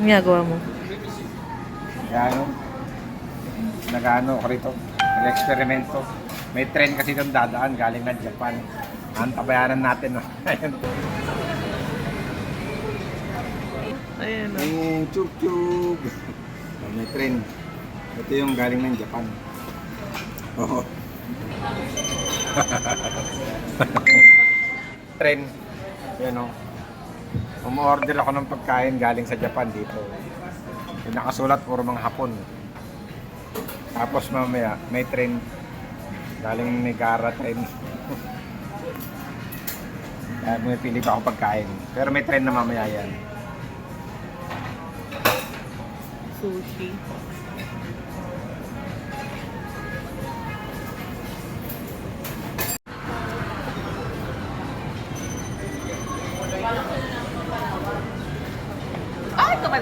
Ang ginagawa mo? Gano? Nagano ko rito. Nag-eksperimento. May train kasi doon dadaan galing ng Japan. Antabayanan natin. No? Ayun. Ayan o. Chug-chug. May train. Ito yung galing ng Japan. Oo. Train. Yan o. Umorder ako ng pagkain galing sa Japan dito. Yung nakasulat puro mga Hapon. Tapos mamaya may train galing Niagara train. Kaya may pili pa ako pagkain. Pero may train na mamaya yan. Sushi. Ay, kapag